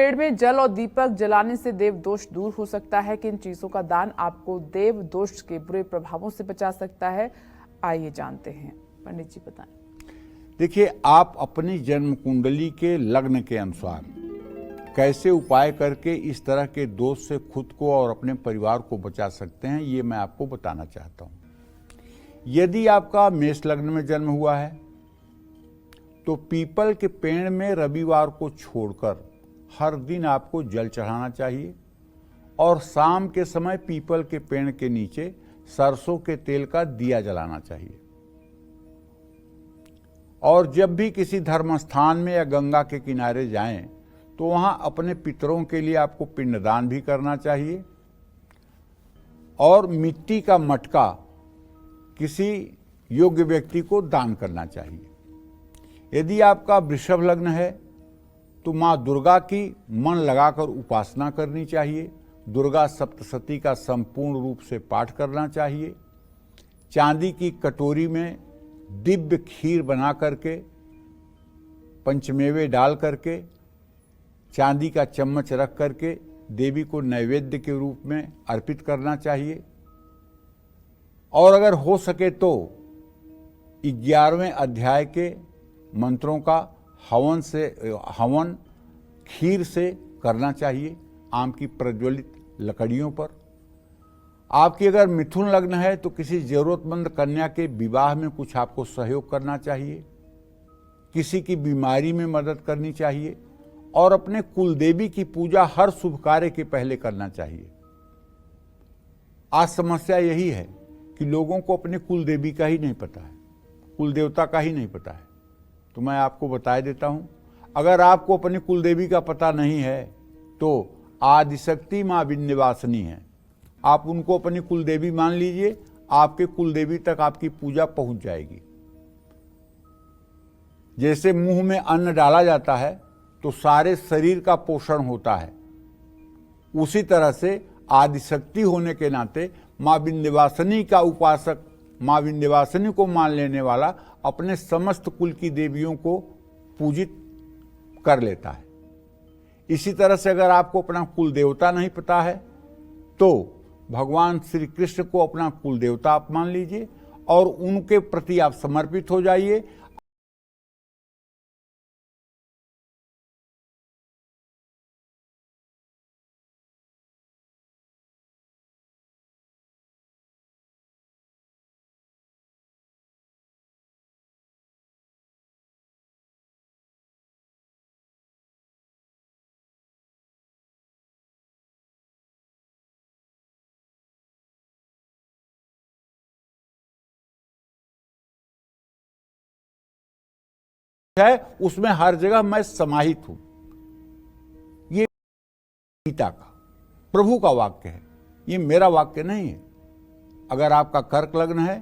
पेड़ में जल और दीपक जलाने से देव दोष दूर हो सकता है। किन चीजों का दान आपको देव दोष के बुरे प्रभावों से बचा सकता है, आइए जानते हैं। पंडित जी बताएं। देखिए, आप अपनी जन्म कुंडली के लग्न के अनुसार कैसे उपाय करके इस तरह के दोष से खुद को और अपने परिवार को बचा सकते हैं, ये मैं आपको बताना चाहता हूं। यदि आपका मेष लग्न में जन्म हुआ है तो पीपल के पेड़ में रविवार को छोड़कर हर दिन आपको जल चढ़ाना चाहिए और शाम के समय पीपल के पेड़ के नीचे सरसों के तेल का दिया जलाना चाहिए। और जब भी किसी धर्म स्थान में या गंगा के किनारे जाएं तो वहां अपने पितरों के लिए आपको पिंडदान भी करना चाहिए और मिट्टी का मटका किसी योग्य व्यक्ति को दान करना चाहिए। यदि आपका वृषभ लग्न है तो मां दुर्गा की मन लगाकर उपासना करनी चाहिए। दुर्गा सप्तशती का संपूर्ण रूप से पाठ करना चाहिए। चांदी की कटोरी में दिव्य खीर बना करके, पंचमेवे डाल करके, चांदी का चम्मच रख करके देवी को नैवेद्य के रूप में अर्पित करना चाहिए। और अगर हो सके तो 11वें अध्याय के मंत्रों का हवन खीर से करना चाहिए आम की प्रज्वलित लकड़ियों पर। आपकी अगर मिथुन लग्न है तो किसी जरूरतमंद कन्या के विवाह में कुछ आपको सहयोग करना चाहिए, किसी की बीमारी में मदद करनी चाहिए और अपने कुलदेवी की पूजा हर शुभ कार्य के पहले करना चाहिए। आज समस्या यही है कि लोगों को अपने कुलदेवी का ही नहीं पता है, कुलदेवता का ही नहीं पता है। तो मैं आपको बता देता हूं, अगर आपको अपनी कुलदेवी का पता नहीं है तो आदिशक्ति मां विंध्यवासिनी है, आप उनको अपनी कुलदेवी मान लीजिए, आपके कुलदेवी तक आपकी पूजा पहुंच जाएगी। जैसे मुंह में अन्न डाला जाता है तो सारे शरीर का पोषण होता है, उसी तरह से आदिशक्ति होने के नाते मां विंध्यवासिनी का उपासक, मां विंध्यवासिनी को मान लेने वाला अपने समस्त कुल की देवियों को पूजित कर लेता है। इसी तरह से अगर आपको अपना कुल देवता नहीं पता है तो भगवान श्री कृष्ण को अपना कुल देवता आप मान लीजिए और उनके प्रति आप समर्पित हो जाइए। है उसमें हर जगह मैं समाहित हूं। ये गीता का प्रभु का वाक्य है, ये मेरा वाक्य नहीं है। अगर आपका कर्क लग्न है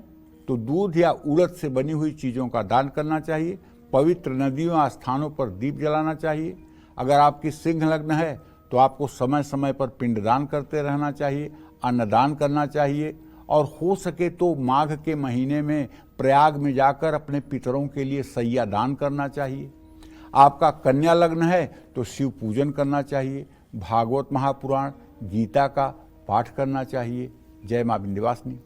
तो दूध या उड़द से बनी हुई चीजों का दान करना चाहिए। पवित्र नदियों या स्थानों पर दीप जलाना चाहिए। अगर आपकी सिंह लग्न है तो आपको समय समय पर पिंडदान करते रहना चाहिए, अन्नदान करना चाहिए और हो सके तो माघ के महीने में प्रयाग में जाकर अपने पितरों के लिए सैया दान करना चाहिए। आपका कन्या लग्न है तो शिव पूजन करना चाहिए, भागवत महापुराण, गीता का पाठ करना चाहिए। जय मां विंध्यवासिनी।